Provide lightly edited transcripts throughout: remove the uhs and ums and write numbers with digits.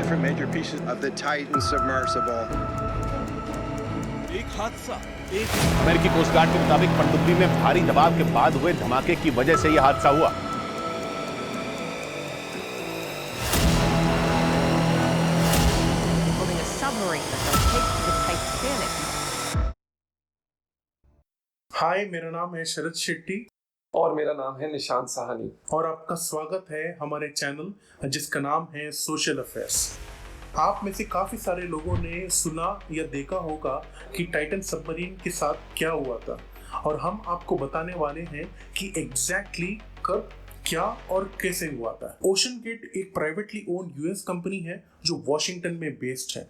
different major pieces of the Titan submersible. एक हादसा एक अमेरिकी कोस्ट गार्ड के मुताबिक पनडुब्बी में भारी दबाव के बाद हुए धमाके की वजह से यह हादसा हुआ। हाय, मेरा नाम है शरद शेट्टी और मेरा नाम है निशांत साहनी और आपका स्वागत है हमारे चैनल जिसका नाम है सोशल अफेयर्स। आप में से काफी सारे लोगों ने सुना या देखा होगा कि टाइटन सबमरीन के साथ क्या हुआ था, और हम आपको बताने वाले हैं कि एग्जैक्टली कब, क्या और कैसे हुआ था। ओशन गेट एक प्राइवेटली ओन्ड यूएस कंपनी है जो वॉशिंगटन में बेस्ड है।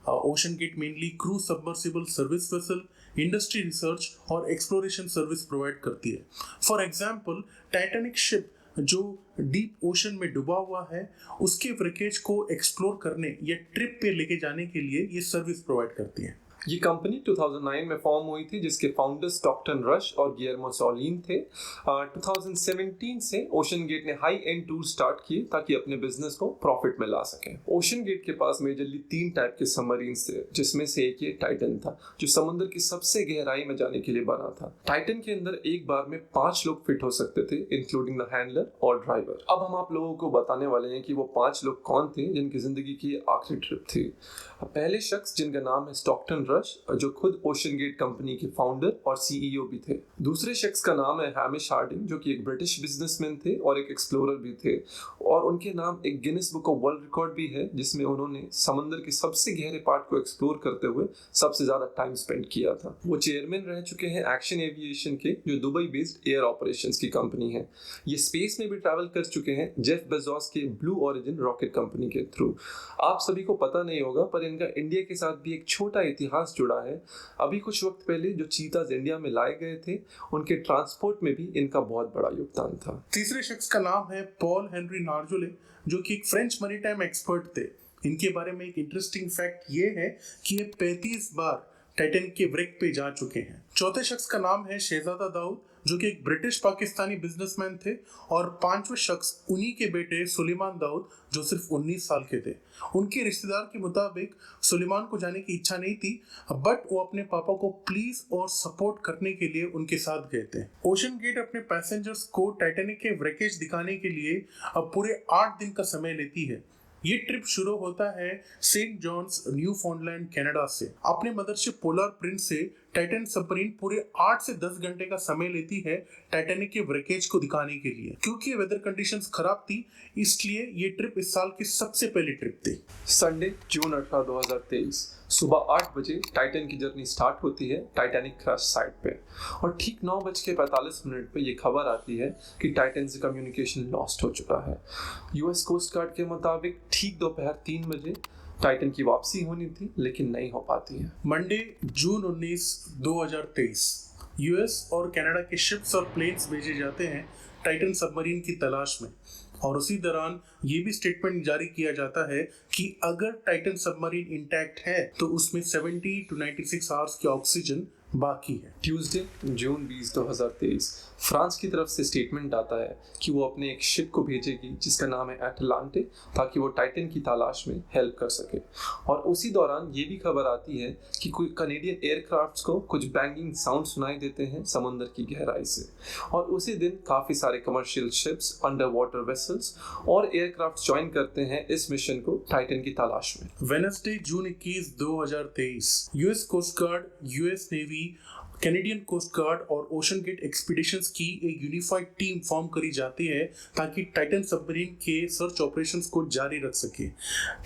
OceanGate mainly crew submersible service vessel, industry research और एक्सप्लोरेशन सर्विस प्रोवाइड करती है। फॉर एग्जाम्पल, टाइटैनिक शिप जो डीप ओशन में डूबा हुआ है उसके व्रेकेज को एक्सप्लोर करने या ट्रिप पे लेके जाने के लिए ये सर्विस प्रोवाइड करती है। ये कंपनी 2009 में फॉर्म हुई थी, जिसके फाउंडर्स स्टॉकटन रश और गियर्मो सॉलिन थे। 2017 से ओशन गेट ने हाई एंड टूर स्टार्ट किए ताकि अपने बिजनेस को प्रॉफिट में ला सकें। ओशन गेट के पास मेजरली 3 टाइप के सबमरीन्स थे, जिसमें से एक ये टाइटन था जो समुद्र की सबसे गहराई में जाने के लिए बना था। टाइटन के अंदर एक बार में 5 लोग फिट हो सकते थे, इंक्लूडिंग द हैंडलर और ड्राइवर। अब हम आप लोगों को बताने वाले हैं कि वो 5 लोग कौन थे जिनकी जिंदगी की आखिरी ट्रिप थी। पहले शख्स जिनका नाम है स्टॉकटन रश, जो खुद ओशन गेट कंपनी के फाउंडर और सीईओ भी थे। दूसरे शख्स का नाम है हैमिश हार्डिंग, जो कि एक ब्रिटिश बिजनेसमैन थे और एक एक्सप्लोरर भी थे, और उनके नाम एक Guinness book of world record भी है, जिसमें उन्होंने समुद्र के सबसे गहरे पार्ट को एक्सप्लोर करते हुए सबसे ज्यादा टाइम स्पेंड किया था। वो चेयरमैन रह चुके हैं एक्शन एविएशन के, जो दुबई बेस्ड एयर ऑपरेशंस की कंपनी है। ये स्पेस में भी ट्रैवल कर चुके हैं जेफ बेजोस के ब्लू ओरिजिन रॉकेट कंपनी के थ्रू। आप सभी को पता नहीं होगा, पर इनका इंडिया के साथ भी एक छोटा इतिहास जुड़ा है। अभी कुछ वक्त पहले जो चीताज इंडिया में लाए गए थे, उनके ट्रांसपोर्ट में भी इनका बहुत बड़ा योगदान था। तीसरे शख्स का नाम है पॉल हेनरी नार्जोले, जो कि एक फ्रेंच मैरीटाइम एक्सपर्ट थे। इनके बारे में एक इंटरेस्टिंग फैक्ट ये है कि ये 35 बार टाइटन के व्रेक पे जा चुके हैं। चौथे शख्स का नाम है शहजादा दाऊद, जो कि एक ब्रिटिश पाकिस्तानी बिजनेसमैन थे, और 5वें शख्स उन्हीं के बेटे सुलेमान दाऊद, जो सिर्फ 19 साल के थे। उनके रिश्तेदार के मुताबिक सुलेमान को जाने की इच्छा नहीं थी, बट वो अपने पापा को प्लीज और सपोर्ट करने के लिए उनके साथ गए थे। ओशन गेट अपने पैसेंजर्स को टाइटैनिक के व्रेकेज दिखाने के लिए अब पूरे 8 दिन का समय लेती है। ये ट्रिप शुरू होता है Saint John's, Newfoundland, Canada से। अपने मदरशिप पोलर प्रिंस से टाइटन सबमरीन पूरे 8 से 10 घंटे का समय लेती है टाइटैनिक के व्रेकेज को दिखाने के लिए। क्योंकि वेदर कंडीशंस खराब थी, इसलिए ये ट्रिप इस साल की सबसे पहली ट्रिप थी। संडे जून 18, 2023 सुबह 8 बजे टाइटन की जर्नी स्टार्ट होती है टाइटैनिक क्रैश साइट पे, और ठीक 9:45 पे ये खबर आती है कि टाइटन से कम्युनिकेशन लॉस्ट हो चुका है। यूएस कोस्ट गार्ड के मुताबिक ठीक दोपहर 3 बजे टाइटन की वापसी होनी थी, लेकिन नहीं हो पाती है। मंडे जून 19, 2023 यूएस और कनाडा के शिप्स और प्लेन्स भेजे जाते हैं टाइटन सबमरीन की तलाश में, और उसी दौरान ये भी स्टेटमेंट जारी किया जाता है कि अगर टाइटन सबमरीन इंटैक्ट है तो उसमें 70 to 96 आवर्स की ऑक्सीजन बाकी है। ट्यूसडे जून 20, 2023 फ्रांस की तरफ से स्टेटमेंट आता है कि वो अपने एक शिप को भेजेगी जिसका नाम है एटलांटे, ताकि वो टाइटन की तलाश में हेल्प कर सके। और उसी दौरान ये भी खबर आती है कि कोई कनेडियन एयरक्राफ्ट्स को कुछ बैंगिंग साउंड सुनाई देते हैं समुद्र की गहराई से, और उसी दिन काफ़ी सारे commercial ships, under water vessels और एयरक्राफ्ट ज्वाइन करते हैं इस मिशन को टाइटन की तलाश में। Wednesday June 21, 2023 US Coast Guard, US Navy, Canadian Coast Guard और ओशन गेट एक्सपीडिशंस की एक यूनिफाइड टीम फॉर्म करी जाती है ताकि टाइटन सबमरीन के सर्च ऑपरेशंस को जारी रख सके।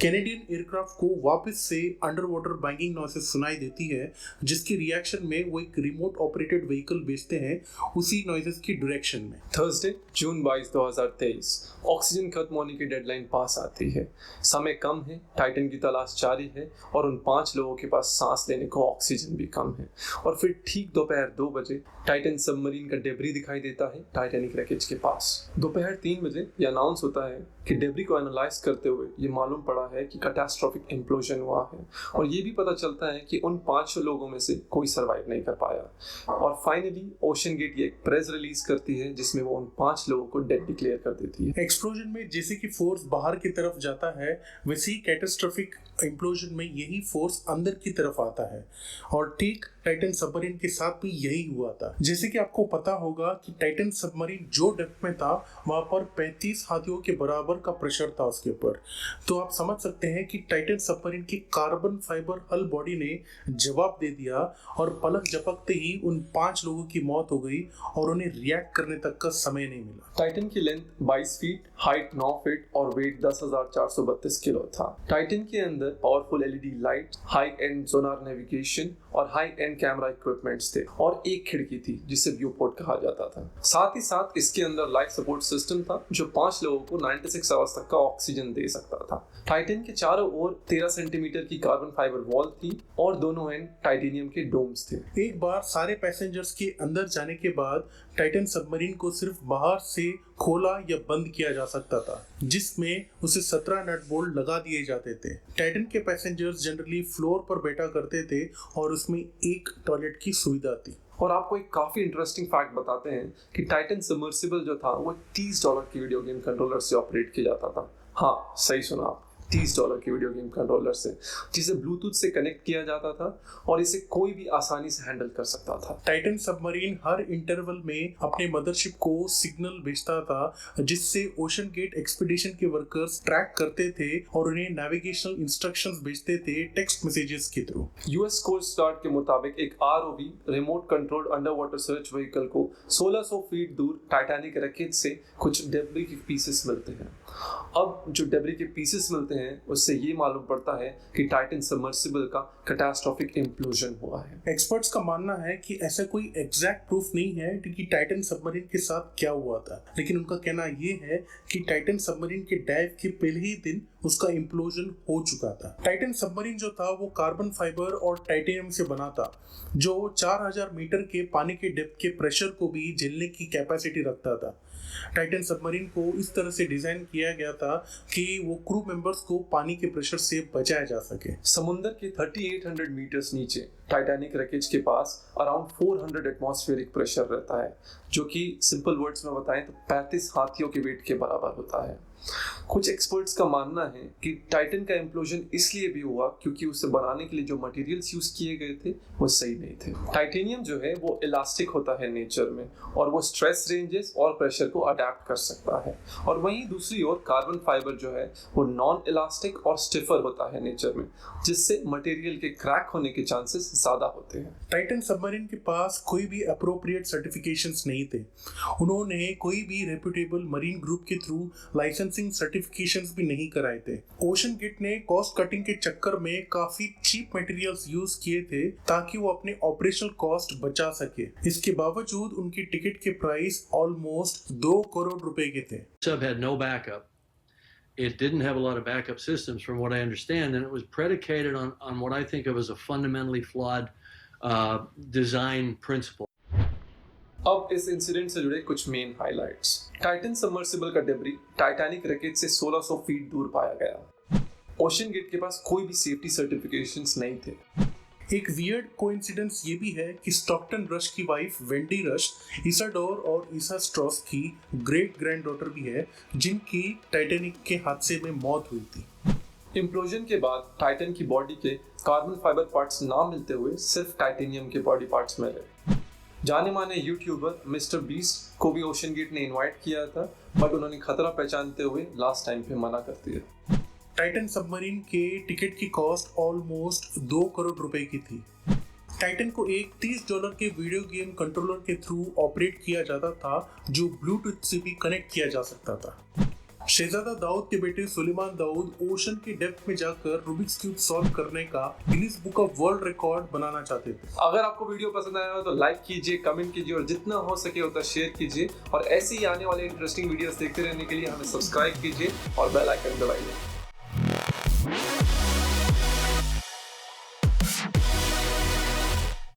कैनेडियन एयरक्राफ्ट को वापस से अंडर वाटर बैंगिंग नॉइसेस सुनाई देती है, जिसके रिएक्शन में वो एक रिमोट ऑपरेटेड व्हीकल भेजते हैं उसी नॉइसेस की डायरेक्शन में। थर्सडे जून 22, 2023 ऑक्सीजन खत्म होने की डेडलाइन पास आती है। समय कम है, टाइटन की तलाश जारी है, और उन 5 लोगों के पास सांस लेने को ऑक्सीजन भी कम है। और फिर ठीक दोपहर 2 बजे टाइटन सबमरीन का डेब्री दिखाई देता है टाइटैनिक रैकेज के पास। दोपहर 3 बजे यह अनाउंस होता है कि डेब्री को एनालाइज करते हुए ये मालूम पड़ा है कि कैटास्ट्रोफिक इम्प्लोजन हुआ है, और ये भी पता चलता है कि उन 5 लोगों में से कोई सर्वाइव नहीं कर पाया। और फाइनली ओशन गेट ये एक प्रेस रिलीज करती है जिसमें वो उन 5 लोगों को डेड डिक्लेयर कर देती है। एक्सप्लोजन में जैसे कि फोर्स बाहर की तरफ जाता है, वैसे ही कैटास्ट्रोफिक इम्प्लोजन में यही फोर्स अंदर की तरफ आता है, और ठीक टाइटन सबमरीन के साथ भी यही हुआ था। जैसे कि आपको पता होगा कि टाइटन सबमरीन जो डेप्थ में था वहां पर 35 हाथियों के बराबर का प्रेशर था उसके ऊपर, तो आप समझ सकते हैं कि टाइटन सबमरीन की कार्बन फाइबर हल बॉडी ने जवाब दे दिया, और पलक झपकते ही उन 5 लोगों की मौत हो गई और उन्हें रिएक्ट करने तक का समय नहीं मिला। टाइटन की लेंथ 22 फीट, हाइट 9 फीट और वेट 10,432 किलो था। टाइटन के अंदर powerful LED light, high and Sonar navigation और हाई एंड कैमरा इक्विपमेंट्स थे, और एक खिड़की थी जिसे व्यू पोर्ट कहा जाता था। साथ ही साथ इसके अंदर लाइफ सपोर्ट सिस्टम था जो 5 लोगों को 96 आवर्स तक का ऑक्सीजन दे सकता था। टाइटन के चारों ओर 13 सेंटीमीटर की कार्बन फाइबर वॉल थी और दोनों एंड टाइटेनियम के डोम्स थे। एक बार सारे पैसेंजर्स के अंदर जाने के बाद टाइटन सबमरीन को सिर्फ बाहर से खोला या बंद किया जा सकता था, जिसमें उसे 17 नट बोल्ट लगा दिए जाते थे। टाइटन के पैसेंजर्स जनरली फ्लोर पर बैठा करते थे और उसमें एक टॉयलेट की सुविधा थी। और आपको एक काफी इंटरेस्टिंग फैक्ट बताते हैं कि टाइटन सबमर्सिबल जो था वो $30 की वीडियो गेम कंट्रोलर से ऑपरेट किया जाता था। हाँ, सही सुना आप, $30 की वीडियो गेम कंट्रोलर से, जिसे ब्लूटूथ से कनेक्ट किया जाता था और इसे कोई भी आसानी से हैंडल कर सकता था। टाइटन सबमरीन हर इंटरवल में अपने मदरशिप को सिग्नल भेजता था, जिससे ओशन गेट एक्सपीडिशन के वर्कर्स ट्रैक करते थे और उन्हें नेविगेशनल इंस्ट्रक्शंस भेजते थे टेक्स्ट मैसेजेस के थ्रू। यूएस कोस्ट गार्ड के मुताबिक एक ROV remote controlled under water search vehicle को 1600 फीट दूर टाइटैनिक रैकेज से कुछ डेब्री के पीसेस मिलते हैं। अब जो डेब्री के पीसेस मिलते हैं उससे ये मालूम पड़ता है कि टाइटन सबमर्सिबल का कैटास्ट्रोफिक इम्प्लोजन हुआ है। एक्सपर्ट्स का मानना है कि ऐसा कोई एग्जैक्ट प्रूफ नहीं है कि टाइटन सबमरीन के साथ क्या हुआ था, लेकिन उनका कहना ये है कि टाइटन सबमरीन के डाइव के पहले ही दिन उसका इम्प्लोजन हो चुका था। टाइटन सबमरीन जो था वो कार्बन फाइबर और टाइटेनियम से बना था, जो 4000 मीटर के पानी के डेप्थ के प्रेशर को भी झेलने की कैपेसिटी रखता था। टाइटन सबमरीन को इस तरह से डिजाइन किया गया था कि वो क्रू मेंबर्स को पानी के प्रेशर से बचाया जा सके। समुंदर के 3800 मीटर्स नीचे टाइटैनिक रैकेज के पास अराउंड 400 एटमॉस्फेरिक प्रेशर रहता है, जो कि सिंपल वर्ड्स में बताएं तो 35 हाथियों के वेट के बराबर होता है। कुछ एक्सपर्ट्स का मानना है कि टाइटन का इम्प्लोजन इसलिए भी हुआ क्योंकि उसे बनाने के लिए जो मटेरियल्स यूज किए गए थे वो सही नहीं थे। टाइटेनियम जो है वो इलास्टिक होता है नेचर में, और वो स्ट्रेस रेंजेस और प्रेशर को अडेप्ट कर सकता है, और वहीं दूसरी ओर कार्बन फाइबर जो है वो नॉन इलास्टिक और स्टिफर होता है नेचर में, जिससे मटेरियल के क्रैक होने के चांसेस ज्यादा होते हैं। टाइटन सबमरीन के पास कोई भी अप्रोप्रिएट सर्टिफिकेशंस नहीं थे। उन्होंने कोई भी रेप्यूटेबल मरीन ग्रुप के थ्रू लाइसेंसिंग सर्टिफिकेशंस भी नहीं कराए थे। ओशन गेट ने कॉस्ट कटिंग के चक्कर में काफी चीप मटेरियल्स यूज किए थे ताकि वो अपने ऑपरेशनल कॉस्ट बचा सके। इसके बावजूद उनकी टिकट के प्राइस ऑलमोस्ट 2 करोड़ रुपए के थे। Sub had no backup. It didn't have a lot of backup systems from what I understand, and it was predicated on what I think of as a fundamentally flawed design principle. अब इस incident से जुड़े कुछ main highlights. Titan submersible का debris Titanic wreckage से 1600 feet दूर पाया गया। ओशन गेट के पास कोई भी सेफ्टी सर्टिफिकेशंस नहीं थे। एक वियर्ड कोइंसिडेंस ये भी है कि स्टॉकटन रश की वाइफ वेंडी रश इसाडोर और ईसा स्ट्रॉस की ग्रेट ग्रैंड डॉटर भी है, जिनकी टाइटैनिक के हादसे में मौत हुई थी। इम्प्लोजन के बाद टाइटन की बॉडी के कार्बन फाइबर पार्ट्स ना मिलते हुए सिर्फ टाइटेनियम के बॉडी पार्ट्स मिले। जाने माने यूट्यूबर मिस्टर बीस्ट को भी ओशन गेट ने इनवाइट किया था, बट उन्होंने खतरा पहचानते हुए लास्ट टाइम पे मना कर दिया। टाइटन सबमरीन के टिकट की कॉस्ट ऑलमोस्ट 2 करोड़ रुपए की थी। टाइटन को एक $30 के वीडियो गेम कंट्रोलर के थ्रू ऑपरेट किया जाता था, जो ब्लूटूथ से भी कनेक्ट किया जा सकता था। शहजादा दाऊद के बेटे सुलेमान दाऊद ओशन के डेप्थ में जाकर रूबिक्स क्यूब सॉल्व करने का Guinness book of world record बनाना चाहते थे। अगर आपको वीडियो पसंद आया हो तो लाइक कीजिए, कमेंट कीजिए और जितना हो सके उतना शेयर कीजिए, और ऐसे ही आने वाले इंटरेस्टिंग वीडियोस देखते रहने के लिए हमें सब्सक्राइब कीजिए और बेल आइकन दबाइए।